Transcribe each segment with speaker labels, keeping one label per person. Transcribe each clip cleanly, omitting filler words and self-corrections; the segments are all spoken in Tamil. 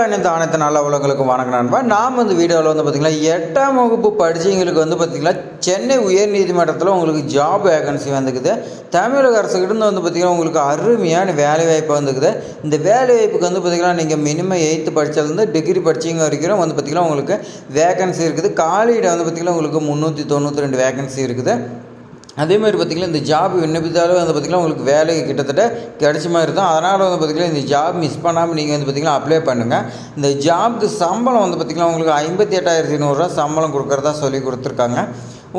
Speaker 1: அனைத்து அனைத்து நல்ல உலகளுக்கும் வணக்கம் நண்பா. நாம் வந்து வீடியோவில் வந்து பார்த்திங்கன்னா 8ஆம் வகுப்பு படித்தவங்களுக்கு வந்து பார்த்திங்கன்னா சென்னை உயர்நீதிமன்றத்தில் உங்களுக்கு ஜாப் வேகன்சி வந்துக்குது. தமிழக அரசுக்கிட்ட வந்து பார்த்திங்கன்னா உங்களுக்கு அருமையான வேலைவாய்ப்பு வந்துக்குது. இந்த வேலைவாய்ப்புக்கு வந்து பார்த்திங்கன்னா நீங்கள் மினிமம் 8th படித்ததுலேருந்து டிகிரி படிச்சிங்க வரைக்கும் வந்து பார்த்திங்கன்னா உங்களுக்கு வேகன்சி இருக்குது. காலியிட வந்து பார்த்திங்கன்னா உங்களுக்கு 392 வேகன்சி இருக்குது. அதேமாதிரி பார்த்திங்கன்னா இந்த ஜாப் விண்ணப்பித்தாலும் வந்து பார்த்திங்கன்னா உங்களுக்கு வேலை கிட்டத்தட்ட கிடைச்ச மாதிரி இருக்கும். அதனால் வந்து பார்த்திங்கன்னா இந்த ஜாப் மிஸ் பண்ணாமல் நீங்கள் வந்து பார்த்திங்கன்னா அப்ளை பண்ணுங்கள். இந்த ஜாப்க்கு சம்பளம் வந்து பார்த்திங்கன்னா உங்களுக்கு 58,200 சம்பளம் கொடுக்குறதா சொல்லி கொடுத்துருக்காங்க.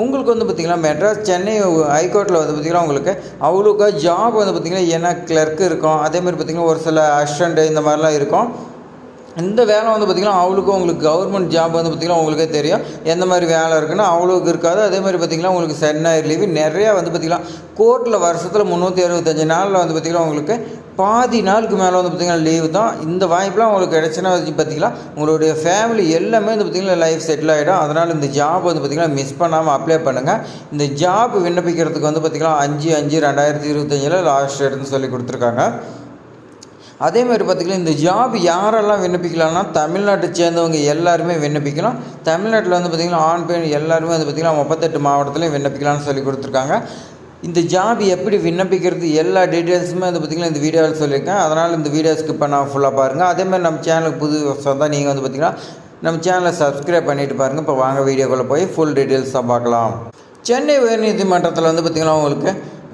Speaker 1: உங்களுக்கு வந்து பார்த்திங்கன்னா மெட்ராஸ் சென்னை ஹைகோர்ட்டில் வந்து பார்த்திங்கன்னா உங்களுக்கு அவ்வளோக்கா ஜாப் வந்து பார்த்திங்கன்னா ஏன்னா கிளர்க்கு இருக்கும். அதேமாதிரி பார்த்திங்கன்னா ஒரு சில அசிஸ்டண்ட்டு இந்த மாதிரிலாம் இருக்கும். இந்த வேலை வந்து பார்த்திங்கன்னா அவ்வளோக்கும் உங்களுக்கு கவர்மெண்ட் ஜாப் வந்து பார்த்திங்கன்னா உங்களுக்கே தெரியும் எந்த மாதிரி வேலை இருக்குன்னு அவ்வளோக்கு இருக்காது. அதே மாதிரி பார்த்திங்கன்னா உங்களுக்கு சென்னையர் லீவு நிறையா வந்து பார்த்திங்கன்னா கோர்ட்டில் வருஷத்தில் 365 நாளில் வந்து பார்த்திங்கன்னா உங்களுக்கு பாதி நாளுக்கு மேலே வந்து பார்த்திங்கன்னா லீவு தான். இந்த வாய்ப்பெலாம் உங்களுக்கு கிடைச்சுன்னா வச்சு பார்த்திங்கன்னா உங்களுடைய ஃபேமிலி எல்லாமே வந்து பார்த்திங்கன்னா லைஃப் செட்டில் ஆகிடும். அதனால் இந்த ஜாப் வந்து பார்த்திங்கன்னா மிஸ் பண்ணாமல் அப்ளை பண்ணுங்கள். இந்த ஜாப் விண்ணப்பிக்கிறதுக்கு வந்து பார்த்திங்கன்னா 5/5/2025 லாஸ்ட் டேட்னு சொல்லி கொடுத்துருக்காங்க. அதேமாதிரி பார்த்திங்கன்னா இந்த ஜாப் யாரெல்லாம் விண்ணப்பிக்கலாம்னா தமிழ்நாட்டை சேர்ந்தவங்க எல்லாருமே விண்ணப்பிக்கலாம். தமிழ்நாட்டில் வந்து பார்த்திங்கன்னா ஆண் பெண் எல்லாருமே வந்து பார்த்திங்கன்னா 38 மாவட்டத்துலையும் விண்ணப்பிக்கலாம்னு சொல்லி கொடுத்துருக்காங்க. இந்த ஜாப் எப்படி விண்ணப்பிக்கிறது எல்லா டீட்டெயில்ஸுமே வந்து பார்த்திங்கன்னா இந்த வீடியோவில் சொல்லியிருக்கேன். அதனால் இந்த வீடியோ ஸ்கிப் பண்ணால் ஃபுல்லாக பாருங்கள். அதேமாதிரி நம்ம சேனலுக்கு புது தான் நீங்கள் வந்து பார்த்திங்கன்னா நம்ம சேனலை சப்ஸ்கிரைப் பண்ணிவிட்டு பாருங்கள். இப்போ வாங்க வீடியோக்குள்ளே போய் ஃபுல் டீட்டெயில்ஸாக பார்க்கலாம். சென்னை உயர்நீதிமன்றத்தில் வந்து பார்த்திங்கன்னா உங்களுக்கு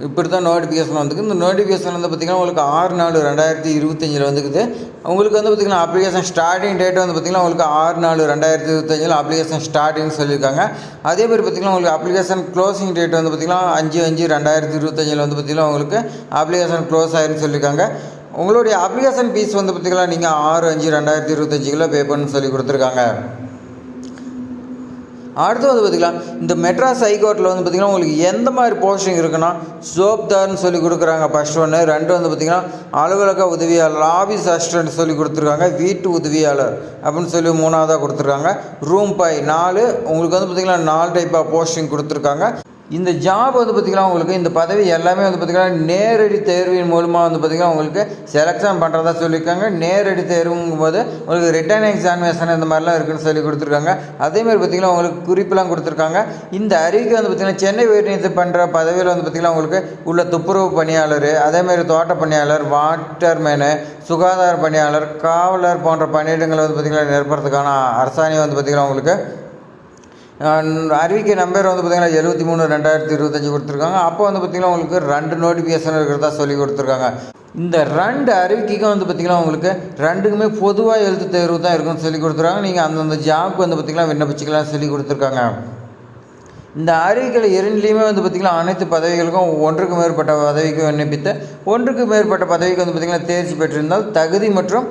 Speaker 1: இப்படி தான் நோட்டிஃபிகேஷன் வந்துருக்கு. இந்த நோட்டிஃபிகேஷன் வந்து பார்த்திங்கன்னா உங்களுக்கு 6/4/2025 வந்துக்குது. உங்களுக்கு வந்து பார்த்திங்கன்னா அப்ளிகேஷன் ஸ்டார்டிங் டேட் வந்து பார்த்திங்கன்னா உங்களுக்கு 6/4/2025 அப்ளிகேஷன் ஸ்டார்டிங்னு சொல்லியிருக்காங்க. அதே மாதிரி பார்த்திங்கன்னா உங்களுக்கு அப்ளிகேஷன் க்ளோசிங் டேட் வந்து பார்த்திங்கன்னா 5/5/2025 வந்து பார்த்திங்கன்னா உங்களுக்கு அப்ளிகேஷன் க்ளோஸ் ஆயிருன்னு சொல்லியிருக்காங்க. உங்களுடைய அப்ளிகேஷன் ஃபீஸ் வந்து பார்த்திங்கன்னா நீங்கள் 6/5/2025 பே பண்ணணும்னு சொல்லி கொடுத்துருக்காங்க. அடுத்து வந்து பார்த்திங்கன்னா இந்த மெட்ராஸ் ஹைகோர்ட்டில் வந்து பார்த்திங்கன்னா உங்களுக்கு எந்த மாதிரி போஸ்டிங் இருக்குன்னா சோப்தார்னு சொல்லி கொடுக்குறாங்க ஃபஸ்ட் ஒன்று. 2 வந்து பார்த்திங்கன்னா அலுவலக உதவியாளர் ஆஃபீஸ் அசிஸ்டன்ட் சொல்லி கொடுத்துருக்காங்க. வீட்டு உதவியாளர் அப்படின்னு சொல்லி 3ஆவதாக கொடுத்துருக்காங்க. Room boy 4. உங்களுக்கு வந்து பார்த்திங்கன்னா 4 டைப் ஆஃப் போஸ்டிங் கொடுத்துருக்காங்க. இந்த ஜாப் வந்து பார்த்திங்கன்னா உங்களுக்கு இந்த பதவி எல்லாமே வந்து பார்த்திங்கன்னா நேரடி தேர்வின் மூலமாக வந்து பார்த்திங்கன்னா உங்களுக்கு செலெக்ஷன் பண்ணுறதா சொல்லியிருக்காங்க. நேரடி தேர்வுங்கும் போது உங்களுக்கு ரிட்டன் எக்ஸாமினேஷன் இந்த மாதிரிலாம் இருக்குதுன்னு சொல்லி கொடுத்துருக்காங்க. அதேமாதிரி பார்த்திங்கன்னா உங்களுக்கு குறிப்பெல்லாம் கொடுத்துருக்காங்க. இந்த அறிக்கை வந்து பார்த்திங்கன்னா சென்னை உயர்நீதி பண்ணுற பதவியில் வந்து பார்த்திங்கன்னா உங்களுக்கு உள்ள துப்புரவு பணியாளர், அதேமாதிரி தோட்ட பணியாளர், வாட்டர்மேனு, சுகாதார பணியாளர், காவலர் போன்ற பணியிடங்களை வந்து பார்த்திங்கன்னா நிரப்புறதுக்கான அரசாணை வந்து பார்த்திங்கன்னா உங்களுக்கு அறிவிக்கை நம்பர் வந்து பார்த்திங்கன்னா 73/2025 கொடுத்துருக்காங்க. அப்போ வந்து பார்த்திங்கன்னா உங்களுக்கு 2 நோட்டிஃபிகேஷன் இருக்கிறதா சொல்லி கொடுத்துருக்காங்க. இந்த 2 அறிவிக்கைக்கும் வந்து பார்த்திங்கன்னா உங்களுக்கு 2க்குமே பொதுவாக எழுத்து தேர்வு தான் இருக்குன்னு சொல்லி கொடுத்துருக்காங்க. நீங்கள் அந்தந்த ஜாப்க்கு வந்து பார்த்திங்கன்னா விண்ணப்பிச்சிக்கலாம்னு சொல்லி கொடுத்துருக்காங்க. இந்த அறிவிக்கையில் 2லேயுமே வந்து பார்த்திங்கன்னா அனைத்து பதவிகளுக்கும் 1க்கு மேற்பட்ட பதவிக்கு விண்ணப்பித்து 1க்கு மேற்பட்ட பதவிக்கு வந்து பார்த்திங்கன்னா தேர்ச்சி பெற்றிருந்தால் தகுதி மற்றும்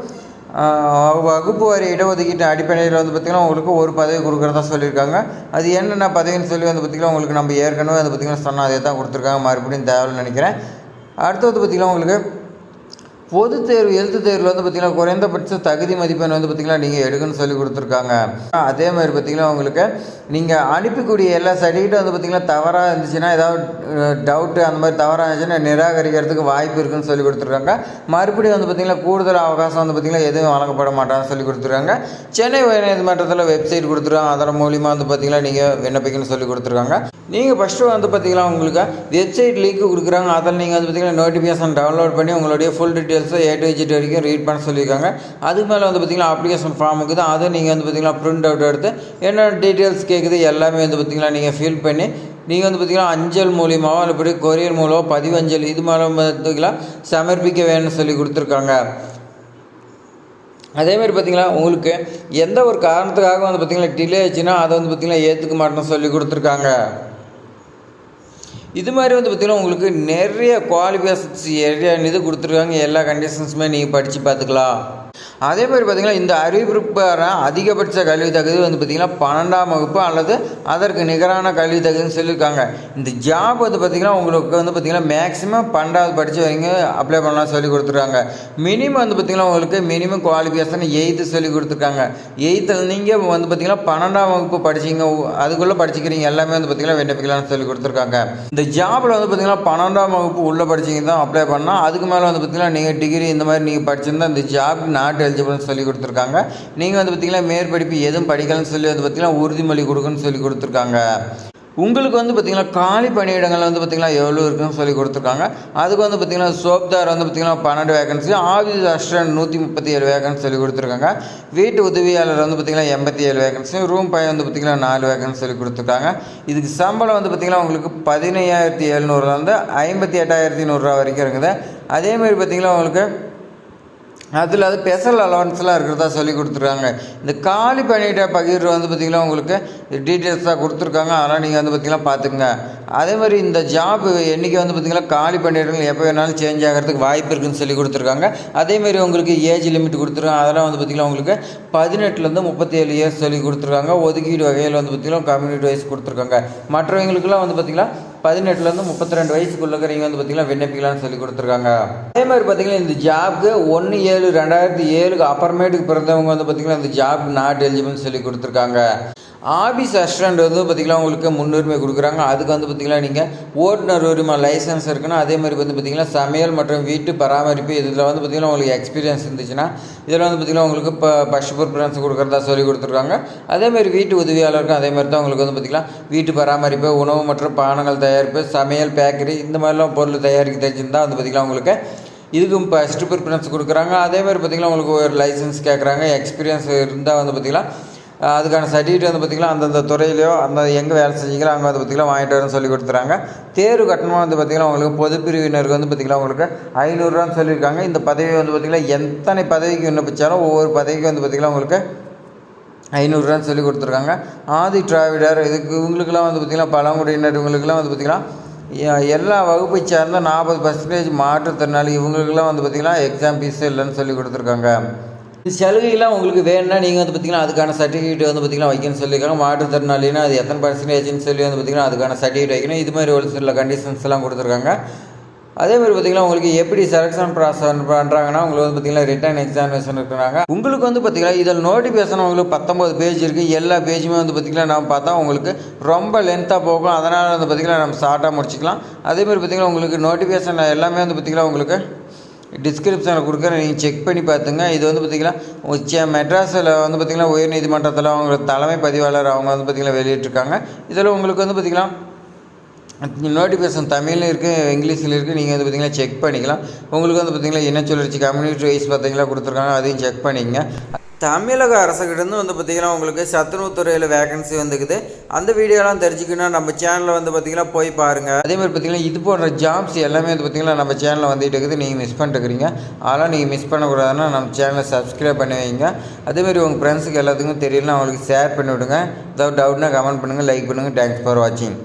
Speaker 1: வகுப்பு வாரி இடஒதுக்கீட்டு அடிப்படையில் வந்து பார்த்திங்கன்னா உங்களுக்கு ஒரு பதவி கொடுக்குறதா சொல்லியிருக்காங்க. அது என்னென்ன பதவின்னு சொல்லி வந்து பார்த்திங்கன்னா உங்களுக்கு நம்ம ஏற்கனவே வந்து பார்த்திங்கன்னா சொன்னால் அதே தான் கொடுத்துருக்காங்க. மறுபடியும் தேவைன்னு நினைக்கிறேன். அடுத்து வந்து பார்த்திங்கன்னா உங்களுக்கு பொது தேர்வு எழுத்து தேர்வில் வந்து பார்த்திங்கன்னா குறைந்தபட்ச தகுதி மதிப்பெண் வந்து பார்த்திங்கன்னா நீங்கள் எடுக்கணும்னு சொல்லி கொடுத்துருக்காங்க. அதே மாதிரி பார்த்திங்கன்னா உங்களுக்கு நீங்கள் அனுப்பக்கூடிய எல்லா சர்டிஃபிகேட்டும் வந்து பார்த்திங்கன்னா தவறாக இருந்துச்சுன்னா ஏதாவது டவுட்டு அந்த மாதிரி தவறாக இருந்துச்சுன்னா நிராகரிக்கிறதுக்கு வாய்ப்பு இருக்குதுன்னு சொல்லி கொடுத்துருக்காங்க. மறுபடியும் வந்து பார்த்திங்கன்னா கூடுதல் அவகாசம் வந்து பார்த்திங்கன்னா எதுவும் வழங்கப்பட மாட்டான்னு சொல்லி கொடுத்துருக்காங்க. சென்னை உயர்நீதிமன்றத்தில் வெப்சைட் கொடுத்துருக்காங்க. அதன் மூலிமா வந்து பார்த்திங்கன்னா நீங்கள் விண்ணப்பிக்கணும்னு சொல்லி கொடுத்துருக்காங்க. நீங்கள் ஃபஸ்ட்டு வந்து பார்த்திங்கன்னா உங்களுக்கு வெப்சைட் லிங்க் கொடுக்குறாங்க. அதில் நீங்கள் வந்து பார்த்திங்கன்னா நோட்டிஃபிகேஷன் டவுன்லோட் பண்ணி உங்களுடைய ஃபுல் டீட்டெயில்ஸை A to Z வரைக்கும் ரீட் பண்ண சொல்லியிருக்காங்க. அதுக்கு மேலே வந்து பார்த்திங்கன்னா அப்ளிகேஷன் ஃபார்ம் இருக்குது. அதை நீங்கள் வந்து பார்த்திங்கன்னா ப்ரிண்ட் அவுட் எடுத்து என்ன டீட்டெயில்ஸ் கேட்குது எல்லாமே வந்து பார்த்திங்கன்னா நீங்கள் ஃபில் பண்ணி நீங்கள் வந்து பார்த்திங்கன்னா அஞ்சல் மூலியமாவோ அல்லது கொரியர் மூலமோ பதிவஞ்சல் இது மூலம் பார்த்திங்கன்னா சமர்ப்பிக்க வேணும்னு சொல்லி கொடுத்துருக்காங்க. அதேமாதிரி பார்த்திங்கன்னா உங்களுக்கு எந்த ஒரு காரணத்துக்காக வந்து பார்த்திங்கன்னா டிலே ஆச்சுன்னா அதை வந்து பார்த்திங்கன்னா ஏற்றுக்க மாட்டேன்னு சொல்லி கொடுத்துருக்காங்க. இது மாதிரி வந்து பார்த்திங்கன்னா உங்களுக்கு நிறைய குவாலிஃபிகேஷன்ஸ் இது கொடுத்துருக்காங்க. எல்லா கண்டிஷன்ஸுமே நீங்கள் படித்து பார்த்துக்கலாம். அதே மாதிரி பார்த்திங்கன்னா இந்த அறிவிப்பான அதிகபட்ச கல்வி தகுதி வந்து பார்த்திங்கன்னா 12ஆம் வகுப்பு அல்லது அதற்கு நிகரான கல்வி தகுதின்னு சொல்லியிருக்காங்க. இந்த ஜாப் வந்து பார்த்திங்கன்னா உங்களுக்கு வந்து பார்த்திங்கன்னா மேக்ஸிமம் 12வது படித்து வரைங்க அப்ளை பண்ணலாம் சொல்லி கொடுத்துருக்காங்க. மினிமம் வந்து பார்த்திங்கன்னா உங்களுக்கு மினிமம் குவாலிஃபிகேஷன் 8th சொல்லி கொடுத்துருக்காங்க. 8th நீங்கள் வந்து பார்த்திங்கன்னா 12ஆம் வகுப்பு படிச்சிங்க அதுக்குள்ளே படிச்சுக்கிறீங்க எல்லாமே வந்து பார்த்திங்கன்னா விண்ணப்பிக்கலாம்னு சொல்லி கொடுத்துருக்காங்க. இந்த ஜாபில் வந்து பார்த்திங்கன்னா 12ஆம் வகுப்பு உள்ளே படிச்சிங்க தான் அப்ளை பண்ணால் அதுக்கு மேலே வந்து பார்த்திங்கன்னா நீங்கள் டிகிரி இந்த மாதிரி நீங்கள் படிச்சிருந்தால் இந்த ஜாப் நாட் எலிஜிபிள்னு சொல்லி கொடுத்துருக்காங்க. நீங்கள் வந்து பார்த்திங்கன்னா மேற்படிப்பு எதுவும் படிக்கலன்னு சொல்லி வந்து பார்த்திங்கன்னா உறுதிமொழி கொடுக்குன்னு சொல்லி கொடுத்துருக்காங்க. உங்களுக்கு வந்து பார்த்திங்கன்னா காலி பணியிடங்கள் வந்து பார்த்திங்கன்னா எவ்வளோ இருக்குன்னு சொல்லி கொடுத்துருக்காங்க. அதுக்கு வந்து பார்த்திங்கன்னா சோப்தார் வந்து பார்த்திங்கன்னா 12 வேகன்சி, ஆஃபீஸ் அசிஸ்டன்ட் 137 வேகன்சி சொல்லி கொடுத்துருக்காங்க. வீட்டு உதவியாளர் வந்து பார்த்திங்கன்னா 87 வேகன்சி, ரூம் பையன் வந்து பார்த்திங்கன்னா 4 வேகன்சி சொல்லி கொடுத்துருக்காங்க. இதுக்கு சம்பளம் வந்து பார்த்திங்கன்னா உங்களுக்கு 15,700 58,100 வரைக்கும் இருக்குது. அதேமாதிரி பார்த்திங்கன்னா உங்களுக்கு அதில் அது ஸ்பெஷல் அலவன்ஸ்லாம் இருக்கிறதா சொல்லி கொடுத்துருக்காங்க. இந்த காலி பணியிட பகிர்வு வந்து பார்த்திங்கன்னா உங்களுக்கு டீட்டெயில்ஸாக கொடுத்துருக்காங்க. அதெல்லாம் நீங்கள் வந்து பார்த்திங்கன்னா பார்த்துக்குங்க. அதே மாதிரி இந்த ஜாப் என்றைக்கு வந்து பார்த்திங்கன்னா காலி பணியிடங்கள் எப்போ வேணாலும் சேஞ்ச் ஆகிறதுக்கு வாய்ப்பு இருக்குதுன்னு சொல்லி கொடுத்துருக்காங்க. அதேமாரி உங்களுக்கு ஏஜ் லிமிட் கொடுத்துருக்காங்க. அதெல்லாம் வந்து பார்த்திங்கன்னா உங்களுக்கு 18லேருந்து 37 இயர்ஸ் சொல்லி கொடுத்துருக்காங்க. ஒதுக்கீடு வகையில் வந்து பார்த்திங்கன்னா கம்யூனிட்டி வைஸ் கொடுத்துருக்காங்க. மற்றவங்களுக்குலாம் வந்து பார்த்திங்கன்னா 18லேருந்து 32 வயசுக்குள்ள இருக்கிறவங்க வந்து பார்த்திங்கன்னா விண்ணப்பிக்கலாம்னு சொல்லி கொடுத்துருக்காங்க. அதே மாதிரி பார்த்திங்கன்னா இந்த ஜாப்க்கு 1/7/2007 அப்புறமேட்டுக்கு பிறந்தவங்க வந்து பார்த்திங்கன்னா இந்த ஜாப் நாட் எலிஜிபிள்னு சொல்லி கொடுத்துருக்காங்க. ஆஃபீஸ் அசிஸ்டண்ட் வந்து பார்த்திங்கன்னா உங்களுக்கு முன்னுரிமை கொடுக்குறாங்க. அதுக்கு வந்து பார்த்திங்கன்னா நீங்கள் ஓட்டுநர் உரிமை லைசன்ஸ் இருக்குன்னா, அதே மாதிரி வந்து பார்த்திங்கன்னா சமையல் மற்றும் வீட்டு பராமரிப்பு இதில் வந்து பார்த்திங்கன்னா உங்களுக்கு எக்ஸ்பீரியன்ஸ் இருந்துச்சுன்னா இதில் வந்து பார்த்திங்கன்னா உங்களுக்கு இப்போ ஃபஸ்ட் ப்ரிஃபரன்ஸ் கொடுக்குறதா சொல்லி கொடுத்துருக்காங்க. அதேமாதிரி வீட்டு உதவியாளருக்கும் அதே மாதிரி தான் உங்களுக்கு வந்து பார்த்திங்கன்னா வீட்டு பராமரிப்பு, உணவு மற்றும் பானங்கள் தயாரிப்பு, சமையல், பேக்கரி இந்த மாதிரிலாம் பொருள் தயாரிக்க தெரிஞ்சிருந்தால் வந்து பார்த்திங்கன்னா உங்களுக்கு இதுக்கும் ஃபஸ்ட்டு ப்ரிஃபரன்ஸ் கொடுக்குறாங்க. அதேமாதிரி பார்த்திங்கன்னா உங்களுக்கு ஒரு லைசன்ஸ் கேட்குறாங்க. எக்ஸ்பீரியன்ஸ் இருந்தால் வந்து பார்த்திங்கன்னா அதுக்கான சர்டிஃபிகேட் வந்து பார்த்திங்கன்னா அந்தந்த துறையிலையோ அந்த எங்கே வேலை செஞ்சீங்களோ அங்கே வந்து பார்த்திங்கன்னா வாங்கிட்டு வரணும்னு சொல்லி கொடுத்துறாங்க. தேர்வு கட்டணமாக வந்து பார்த்திங்கன்னா உங்களுக்கு பொது பிரிவினருக்கு வந்து பார்த்திங்கன்னா உங்களுக்கு 500 சொல்லியிருக்காங்க. இந்த பதவி வந்து பார்த்திங்கன்னா எத்தனை பதவிக்கு விண்ணப்பிச்சாலும் ஒவ்வொரு பதவிக்கு வந்து பார்த்திங்கன்னா உங்களுக்கு 500 சொல்லி கொடுத்துருக்காங்க. ஆதி திராவிடர் இதுக்கு இவங்களுக்கெல்லாம் வந்து பார்த்திங்கன்னா பழங்குடியினர் இவங்களுக்கெல்லாம் வந்து பார்த்திங்கன்னா எல்லா வகுப்பை சேர்ந்த 40% மாற்றுத்திறனாளி இவங்களுக்கெல்லாம் வந்து பார்த்திங்கன்னா எக்ஸாம் ஃபீஸ் இல்லைன்னு சொல்லி கொடுத்துருக்காங்க. இந்த சலுகைலாம் உங்களுக்கு வேணும்னா நீங்கள் வந்து பார்த்திங்கன்னா அதுக்கான சர்டிஃபிகேட் வந்து பார்த்திங்கன்னா வைக்கணும்னு சொல்லியிருக்காங்க. மாற்றுத்திறனாளினா அது எத்தனை பர்சன்டேஜ்னு சொல்லி வந்து பார்த்திங்கன்னா அதுக்கான சர்டிஃபிகேட் வைக்கணும். இது மாதிரி ஒரு சில கண்டிஷன்ஸ்லாம் கொடுத்துருக்காங்க. அதேமாதிரி பார்த்திங்கன்னா உங்களுக்கு எப்படி செலெக்ஷன் ப்ராசஸ் பண்ணுறாங்கன்னா உங்களுக்கு வந்து பார்த்திங்கன்னா ரிட்டன் எக்ஸாமினேஷன் இருக்கிறாங்க. உங்களுக்கு வந்து பார்த்திங்கன்னா இதில் நோட்டிஃபிகேஷன் உங்களுக்கு 19 பேஜ் இருக்குது. எல்லா பேஜுமே வந்து பார்த்திங்கன்னா நம்ம பார்த்தா உங்களுக்கு ரொம்ப லென்த்தாக போகும். அதனால் வந்து பார்த்திங்கன்னா நம்ம ஷார்ட்டாக முடிச்சிக்கலாம். அதேமாதிரி பார்த்திங்கன்னா உங்களுக்கு நோட்டிஃபிகேஷன் எல்லாமே வந்து பார்த்திங்கன்னா உங்களுக்கு டிஸ்கிரிப்ஷனில் கொடுக்குறேன், நீங்கள் செக் பண்ணி பார்த்துங்க. இது வந்து பார்த்திங்கன்னா மெட்ராஸில் வந்து பார்த்திங்கன்னா உயர்நீதிமன்றத்தில் அவங்க தலைமை பதிவாளர் அவங்க வந்து பார்த்திங்கன்னா வெளியிட்டிருக்காங்க. இதில் உங்களுக்கு வந்து பார்த்திங்கன்னா நோட்டிஃபிகேஷன் தமிழ்லையும் இருக்குது, இங்கிலீஷில் இருக்குது. நீங்கள் வந்து பார்த்திங்கன்னா செக் பண்ணிக்கலாம். உங்களுக்கு வந்து பார்த்திங்கன்னா என்ன சொல்லிடுச்சு கம்யூனிட்டி வைஸ் பார்த்திங்கன்னா கொடுத்துருக்காங்க, அதையும் செக் பண்ணிக்கங்க. தமிழக அரசுகிட்டேருந்து வந்து பார்த்திங்கன்னா உங்களுக்கு சத்துணவுத்துறையில் வேகன்சி வந்துக்குது. அந்த வீடியோலாம் தெரிஞ்சுக்கணும் நம்ம சேனலில் வந்து பார்த்திங்கன்னா போய் பாருங்கள். அதேமாதிரி பார்த்திங்கன்னா இது போன்ற ஜாப்ஸ் எல்லாமே வந்து பார்த்திங்கன்னா நம்ம சேனலில் வந்துட்டு இருக்குது. நீங்கள் மிஸ் பண்ணிட்டுருக்கிறீங்க. அதெல்லாம் நீங்கள் மிஸ் பண்ணக்கூடாதுன்னா நம்ம சேனலை சப்ஸ்கிரைப் பண்ணி வைங்க. அதேமாதிரி உங்கள் ஃப்ரெண்ட்ஸுக்கு எல்லாத்துக்கும் தெரியலனா அவங்களுக்கு ஷேர் பண்ணி விடுங்க. ஏதாவது டவுட்னா கமெண்ட் பண்ணுங்கள், லைக் பண்ணுங்கள். தேங்க்ஸ் ஃபார் வாட்சிங்.